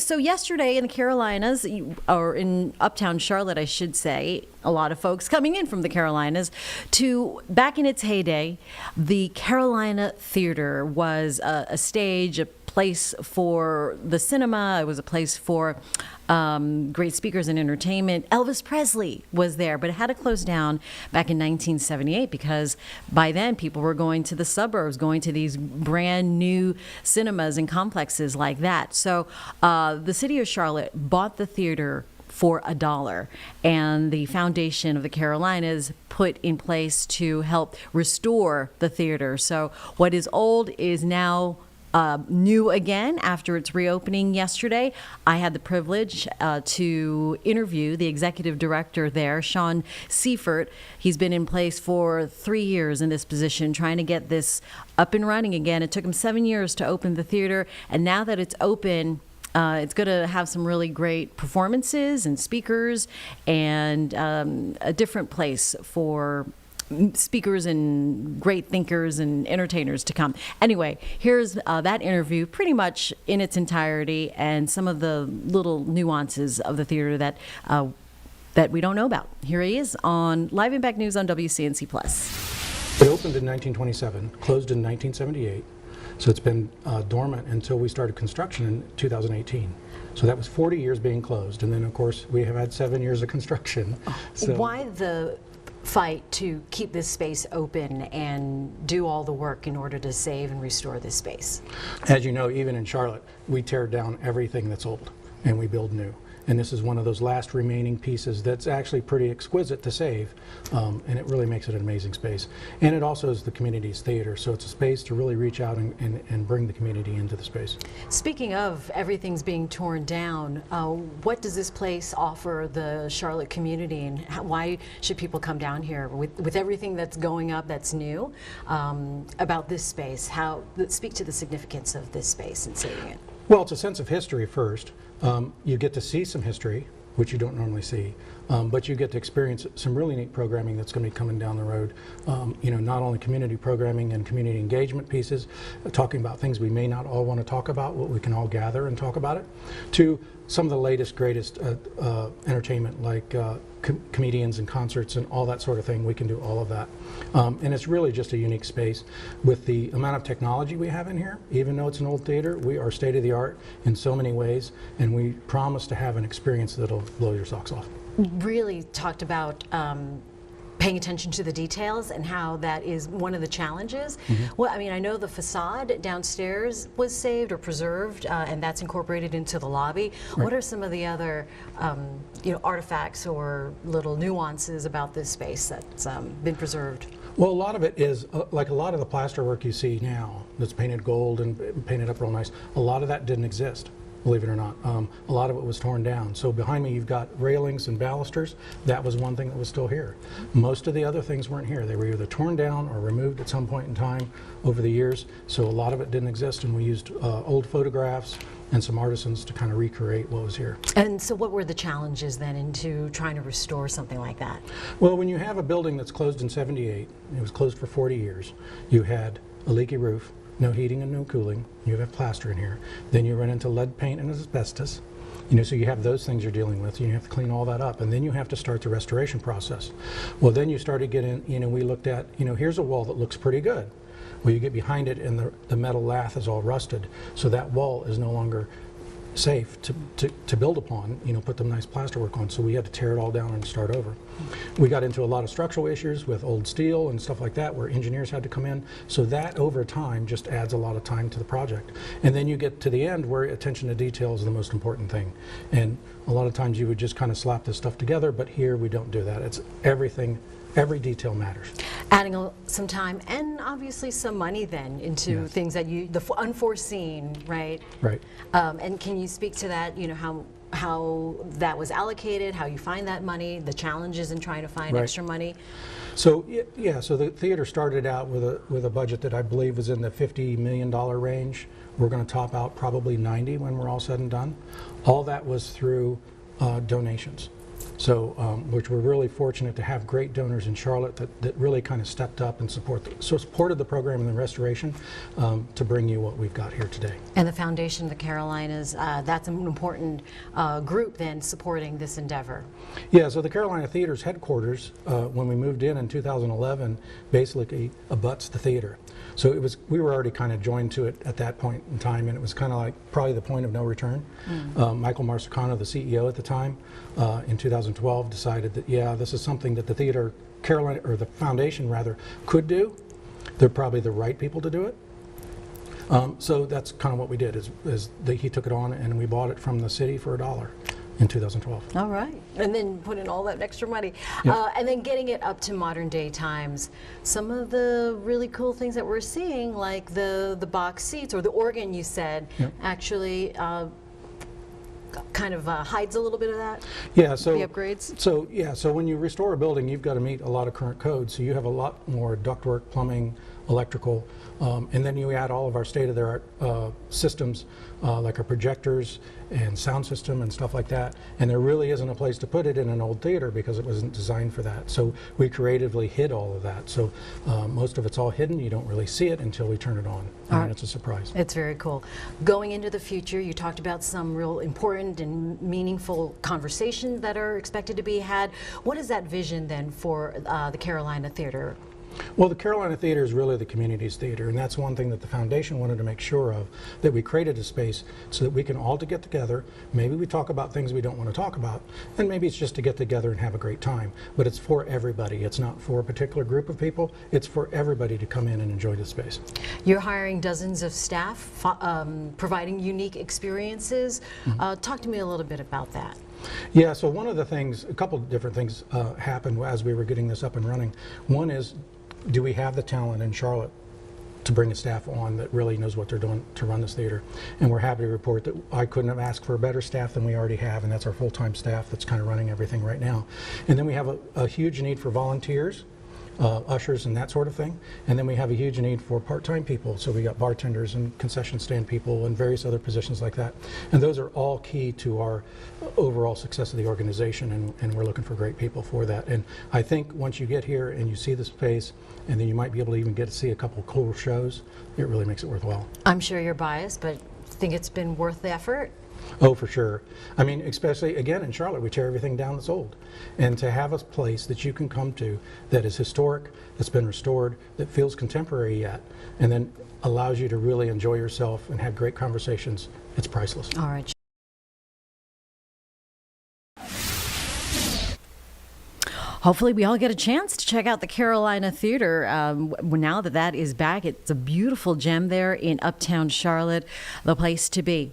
So yesterday in the Carolinas, or in Uptown Charlotte, I should say, a lot of folks coming in from the Carolinas to, back in its heyday, the Carolina Theater was a stage, a place for the cinema. It was a place for great speakers and entertainment. Elvis Presley was there, but it had to close down back in 1978 because by then people were going to the suburbs, going to these brand new cinemas and complexes like that. So the city of Charlotte bought the theater for $1, and the foundation of the Carolinas put in place to help restore the theater. So what is old is now new again after its reopening yesterday. I had the privilege to interview the executive director there, Sean Seifert. He's been in place for 3 years in this position, trying to get this up and running again. It took him 7 years to open the theater, and now that it's open, it's going to have some really great performances and speakers and a different place for speakers and great thinkers and entertainers to come. Anyway, here's that interview pretty much in its entirety and some of the little nuances of the theater that we don't know about. Here he is on Live Impact News on WCNC+. It opened in 1927, closed in 1978, so it's been dormant until we started construction in 2018. So that was 40 years being closed, and then of course we have had 7 years of construction. So why the fight to keep this space open and do all the work in order to save and restore this space? As you know, even in Charlotte, we tear down everything that's old and we build new. And this is one of those last remaining pieces that's actually pretty exquisite to save, and it really makes it an amazing space. And it also is the community's theater, so it's a space to really reach out and bring the community into the space. Speaking of everything's being torn down, what does this place offer the Charlotte community, and why should people come down here with everything that's going up that's new about this space? Speak to the significance of this space and saving it. Well, it's a sense of history first. You get to see some history, which you don't normally see, but you get to experience some really neat programming that's going to be coming down the road. You know, not only community programming and community engagement pieces, talking about things we may not all want to talk about, but we can all gather and talk about it, to some of the latest, greatest entertainment like comedians and concerts and all that sort of thing. We can do all of that. And it's really just a unique space. With the amount of technology we have in here, even though it's an old theater, we are state of the art in so many ways, and we promise to have an experience that'll blow your socks off. Really talked about paying attention to the details and how that is one of the challenges. Well, I mean, I know the facade downstairs was saved or preserved, and that's incorporated into the lobby. Right. What are some of the other artifacts or little nuances about this space that's been preserved? Well, a lot of it is, like a lot of the plaster work you see now that's painted gold and painted up real nice, a lot of that didn't exist. Believe it or not. A lot of it was torn down. So behind me you've got railings and balusters. That was one thing that was still here. Most of the other things weren't here. They were either torn down or removed at some point in time over the years. So a lot of it didn't exist, and we used old photographs and some artisans to kind of recreate what was here. And so what were the challenges then into trying to restore something like that? Well, when you have a building that's closed in '78, it was closed for 40 years, you had a leaky roof, no heating and no cooling, you have plaster in here. Then you run into lead paint and asbestos. You know, so you have those things you're dealing with, and you have to clean all that up, and then you have to start the restoration process. Well, then you started getting, we looked at, here's a wall that looks pretty good. Well, you get behind it and the metal lath is all rusted, so that wall is no longer safe to build upon, put the nice plasterwork on, so we had to tear it all down and start over. We got into a lot of structural issues with old steel and stuff like that where engineers had to come in, so that over time just adds a lot of time to the project. And then you get to the end where attention to detail is the most important thing. And a lot of times you would just kind of slap this stuff together, but here we don't do that. It's everything. Every detail matters. Adding some time and obviously some money then into Yes. things that the unforeseen, right? Right. And can you speak to that, how that was allocated, how you find that money, the challenges in trying to find Right. extra money? So yeah, so the theater started out with a budget that I believe was in the $50 million range. We're going to top out probably 90 when we're all said and done. All that was through donations. So, which we're really fortunate to have great donors in Charlotte that really kind of stepped up and supported the program and the restoration to bring you what we've got here today. And the Foundation of the Carolinas, that's an important group then supporting this endeavor. Yeah, so the Carolina Theater's headquarters, when we moved in 2011, basically abuts the theater. So we were already kind of joined to it at that point in time, and it was kind of like probably the point of no return. Michael Marsicano, the CEO at the time, in 2012 decided that, yeah, this is something that the theater, or the foundation rather, could do. They're probably the right people to do it. So that's kind of what we did, he took it on and we bought it from the city for $1 in 2012. All right. And then put in all that extra money. Yep. And then getting it up to modern day times. Some of the really cool things that we're seeing, like the box seats or the organ you said, Yep. actually kind of hides a little bit of that? Yeah, so the upgrades? So when you restore a building, you've got to meet a lot of current codes. So you have a lot more ductwork, plumbing, electrical, and then you add all of our state-of-the-art systems, like our projectors and sound system and stuff like that. And there really isn't a place to put it in an old theater because it wasn't designed for that. So we creatively hid all of that. So most of it's all hidden. You don't really see it until we turn it on. And it's a surprise. It's very cool. Going into the future, you talked about some real important and meaningful conversations that are expected to be had. What is that vision then for the Carolina Theater? Well, the Carolina Theater is really the community's theater, and that's one thing that the foundation wanted to make sure of, that we created a space so that we can all get together. Maybe we talk about things we don't want to talk about, and maybe it's just to get together and have a great time. But it's for everybody. It's not for a particular group of people. It's for everybody to come in and enjoy the space. You're hiring dozens of staff, providing unique experiences. Talk to me a little bit about that. Yeah, so one of the things, a couple of different things happened as we were getting this up and running. One is, do we have the talent in Charlotte to bring a staff on that really knows what they're doing to run this theater? And we're happy to report that I couldn't have asked for a better staff than we already have, and that's our full-time staff that's kind of running everything right now. And then we have a huge need for volunteers, ushers and that sort of thing. And then we have a huge need for part-time people. So we got bartenders and concession stand people and various other positions like that. And those are all key to our overall success of the organization, and we're looking for great people for that. And I think once you get here and you see the space, and then you might be able to even get to see a couple of cool shows, it really makes it worthwhile. I'm sure you're biased, but think it's been worth the effort? Oh, for sure. I mean, especially, again, in Charlotte, we tear everything down that's old. And to have a place that you can come to that is historic, that's been restored, that feels contemporary yet, and then allows you to really enjoy yourself and have great conversations, it's priceless. All right. Hopefully we all get a chance to check out the Carolina Theater now that that is back. It's a beautiful gem there in Uptown Charlotte, the place to be.